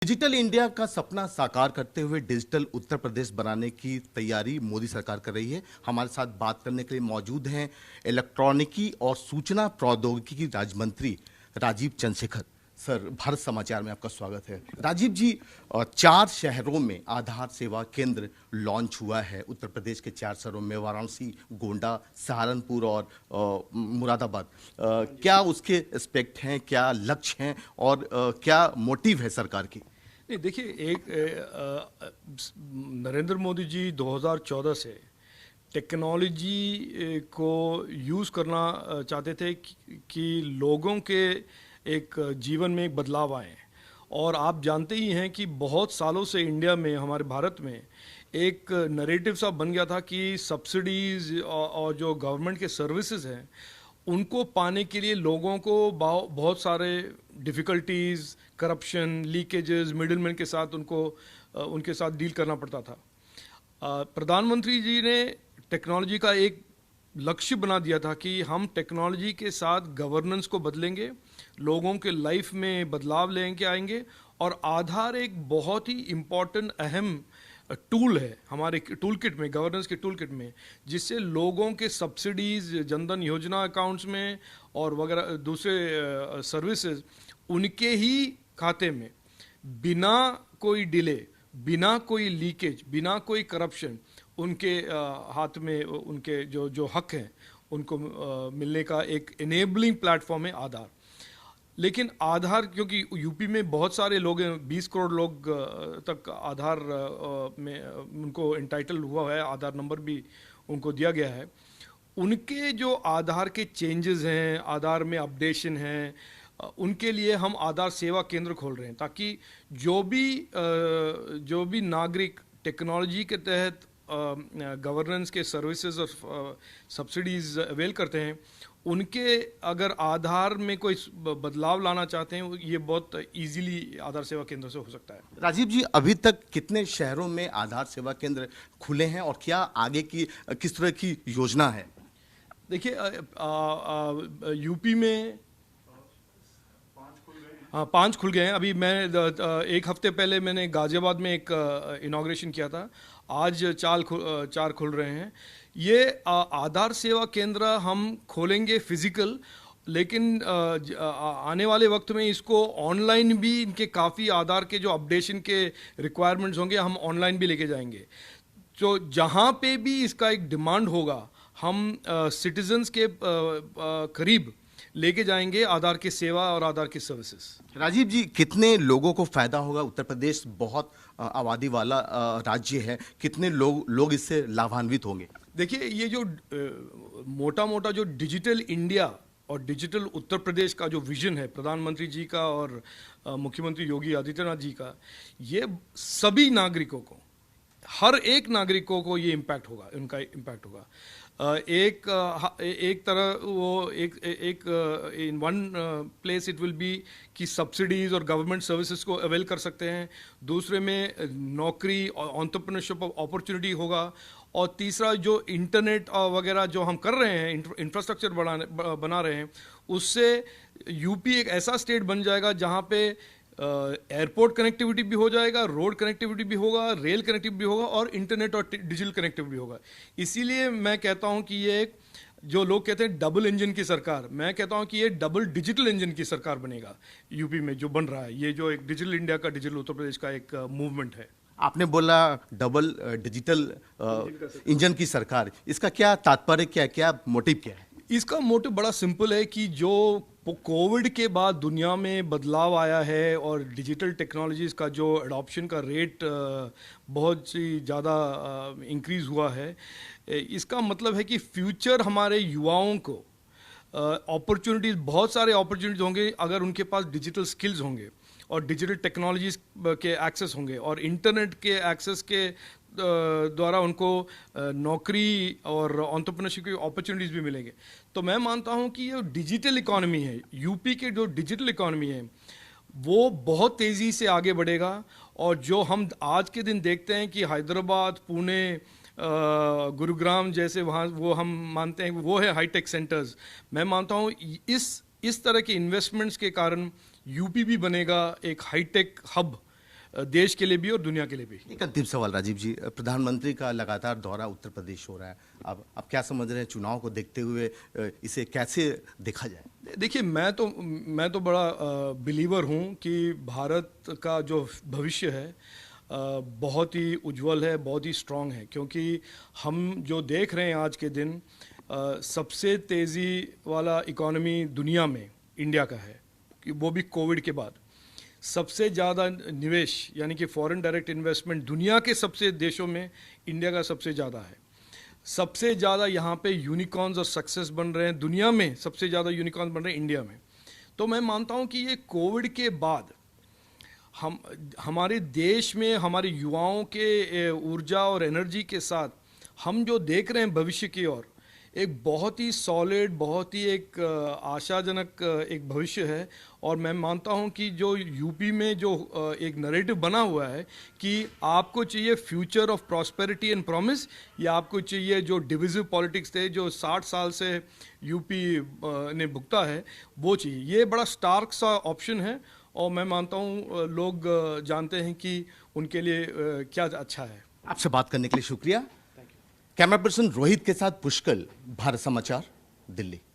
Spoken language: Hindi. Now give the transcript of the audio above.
डिजिटल इंडिया का सपना साकार करते हुए डिजिटल उत्तर प्रदेश बनाने की तैयारी मोदी सरकार कर रही है। हमारे साथ बात करने के लिए मौजूद हैं इलेक्ट्रॉनिकी और सूचना प्रौद्योगिकी राज्य मंत्री राजीव चंद्रशेखर। सर, भारत समाचार में आपका स्वागत है। राजीव जी, 4 शहरों में आधार सेवा केंद्र लॉन्च हुआ है। उत्तर प्रदेश के 4 शहरों में वाराणसी, गोंडा, सहारनपुर और मुरादाबाद। क्या उसके एस्पेक्ट हैं, क्या लक्ष्य हैं और क्या मोटिव है सरकार की? नहीं, देखिए, नरेंद्र मोदी जी 2014 से टेक्नोलॉजी को यूज़ करना चाहते थे कि लोगों के एक जीवन में एक बदलाव आए। और आप जानते ही हैं कि बहुत सालों से इंडिया में, हमारे भारत में एक नरेटिव सा बन गया था कि सब्सिडीज़ और जो गवर्नमेंट के सर्विसेज हैं उनको पाने के लिए लोगों को बहुत सारे डिफ़िकल्टीज़, करप्शन, लीकेजेस, मिडिलमैन के साथ उनके साथ डील करना पड़ता था। प्रधानमंत्री जी ने टेक्नोलॉजी का एक लक्ष्य बना दिया था कि हम टेक्नोलॉजी के साथ गवर्नेंस को बदलेंगे, लोगों के लाइफ में बदलाव लेके आएंगे। और आधार एक बहुत ही इम्पॉर्टेंट, अहम टूल है हमारे टूल किट में, गवर्नेंस के टूल किट में, जिससे लोगों के सब्सिडीज़, जनधन योजना अकाउंट्स में और वगैरह दूसरे सर्विसेज उनके ही खाते में बिना कोई डिले, बिना कोई लीकेज, बिना कोई करप्शन उनके हाथ में उनके जो हक हैं उनको मिलने का एक इनेबलिंग प्लेटफॉर्म है आधार। लेकिन आधार, क्योंकि यूपी में बहुत सारे लोग हैं, 20 करोड़ लोग तक आधार में उनको एंटाइटल हुआ है, आधार नंबर भी उनको दिया गया है। उनके जो आधार के चेंजेस हैं, आधार में अपडेशन हैं, उनके लिए हम आधार सेवा केंद्र खोल रहे हैं ताकि जो भी नागरिक टेक्नोलॉजी के तहत गवर्नेंस के सर्विसेज और सब्सिडीज़ अवेल करते हैं, उनके अगर आधार में कोई बदलाव लाना चाहते हैं, ये बहुत इजीली आधार सेवा केंद्र से हो सकता है। राजीव जी, अभी तक कितने शहरों में आधार सेवा केंद्र खुले हैं और क्या आगे की किस तरह की योजना है? देखिए, यूपी में 5 खुल गए हैं। अभी मैं एक हफ्ते पहले मैंने गाजियाबाद में एक इनॉग्रेशन किया था। आज 4 खुल रहे हैं। ये आधार सेवा केंद्र हम खोलेंगे फिजिकल, लेकिन आने वाले वक्त में इसको ऑनलाइन भी, इनके काफ़ी आधार के जो अपडेशन के रिक्वायरमेंट्स होंगे हम ऑनलाइन भी लेके जाएंगे। तो जहाँ पे भी इसका एक डिमांड होगा हम सिटीजन्स के करीब लेके जाएंगे आधार की सेवा और आधार की सर्विसेज। राजीव जी, कितने लोगों को फायदा होगा? उत्तर प्रदेश बहुत आबादी वाला राज्य है, कितने लोग इससे लाभान्वित होंगे? देखिए, ये जो मोटा मोटा जो डिजिटल इंडिया और डिजिटल उत्तर प्रदेश का जो विजन है प्रधानमंत्री जी का और मुख्यमंत्री योगी आदित्यनाथ जी का, ये सभी नागरिकों को, हर एक नागरिकों को ये इम्पैक्ट होगा, उनका इम्पैक्ट होगा। एक तरह वो एक in one place it will be कि सब्सिडीज़ और गवर्नमेंट सर्विसेज को अवेल कर सकते हैं। दूसरे में नौकरी और एंटरप्रेन्योरशिप अपॉर्चुनिटी होगा। और तीसरा, जो इंटरनेट वगैरह जो हम कर रहे हैं, इंफ्रास्ट्रक्चर बना रहे हैं, उससे यूपी एक ऐसा स्टेट बन जाएगा जहाँ पे एयरपोर्ट कनेक्टिविटी भी हो जाएगा, रोड कनेक्टिविटी भी होगा, रेल कनेक्टिविटी भी होगा और इंटरनेट और डिजिटल कनेक्टिविटी भी होगा। इसीलिए मैं कहता हूं कि ये एक, जो लोग कहते हैं डबल इंजन की सरकार, मैं कहता हूं कि ये डबल डिजिटल इंजन की सरकार बनेगा यूपी में जो बन रहा है। ये जो एक डिजिटल इंडिया का, डिजिटल उत्तर प्रदेश का एक मूवमेंट है। आपने बोला डबल डिजिटल इंजन की सरकार, इसका क्या तात्पर्य, क्या मोटिव क्या है? इसका मोटिव बड़ा सिंपल है कि जो कोविड के बाद दुनिया में बदलाव आया है और डिजिटल टेक्नोलॉजीज़ का जो एडॉप्शन का रेट बहुत ही ज़्यादा इंक्रीज़ हुआ है, इसका मतलब है कि फ्यूचर हमारे युवाओं को अपॉर्चुनिटीज़, बहुत सारे अपॉर्चुनिटीज़ होंगे अगर उनके पास डिजिटल स्किल्स होंगे और डिजिटल टेक्नोलॉजीज़ के एक्सेस होंगे और इंटरनेट के एक्सेस के द्वारा उनको नौकरी और एंटरप्रेन्योरशिप की अपॉर्चुनिटीज़ भी मिलेंगे। तो मैं मानता हूं कि ये डिजिटल इकॉनमी है, यूपी के जो डिजिटल इकॉनमी है वो बहुत तेज़ी से आगे बढ़ेगा। और जो हम आज के दिन देखते हैं कि हैदराबाद, पुणे, गुरुग्राम जैसे वहाँ, वो हम मानते हैं वो है हाईटेक सेंटर्स। मैं मानता हूँ इस तरह के इन्वेस्टमेंट्स के कारण यूपी भी बनेगा एक हाईटेक हब देश के लिए भी और दुनिया के लिए भी। एक अंतिम सवाल राजीव जी, प्रधानमंत्री का लगातार दौरा उत्तर प्रदेश हो रहा है, अब आप क्या समझ रहे हैं चुनाव को देखते हुए इसे कैसे देखा जाए? देखिए, मैं तो बड़ा बिलीवर हूँ कि भारत का जो भविष्य है बहुत ही उज्जवल है, बहुत ही स्ट्रांग है, क्योंकि हम जो देख रहे हैं आज के दिन सबसे तेज़ी वाला इकोनॉमी दुनिया में इंडिया का है, कि वो भी कोविड के बाद। सबसे ज़्यादा निवेश यानी कि फॉरेन डायरेक्ट इन्वेस्टमेंट दुनिया के सबसे देशों में इंडिया का सबसे ज़्यादा है। सबसे ज़्यादा यहाँ पे यूनिकॉर्न्स और सक्सेस बन रहे हैं, दुनिया में सबसे ज़्यादा यूनिकॉर्न्स बन रहे हैं इंडिया में। तो मैं मानता हूँ कि ये कोविड के बाद हमारे देश में हमारे युवाओं के ऊर्जा और एनर्जी के साथ हम जो देख रहे हैं भविष्य की ओर, एक बहुत ही सॉलिड, बहुत ही एक आशाजनक एक भविष्य है। और मैं मानता हूं कि जो यूपी में जो एक नैरेटिव बना हुआ है कि आपको चाहिए future of prosperity and promise, या आपको चाहिए जो डिविजिव पॉलिटिक्स थे जो 60 साल से यूपी ने भुगता है, वो चाहिए। ये बड़ा स्टार्क सा ऑप्शन है और मैं मानता हूं लोग जानते हैं कि उनके लिए क्या अच्छा है। आपसे बात करने के लिए शुक्रिया। कैमरा पर्सन रोहित के साथ पुष्कल, भारत समाचार, दिल्ली।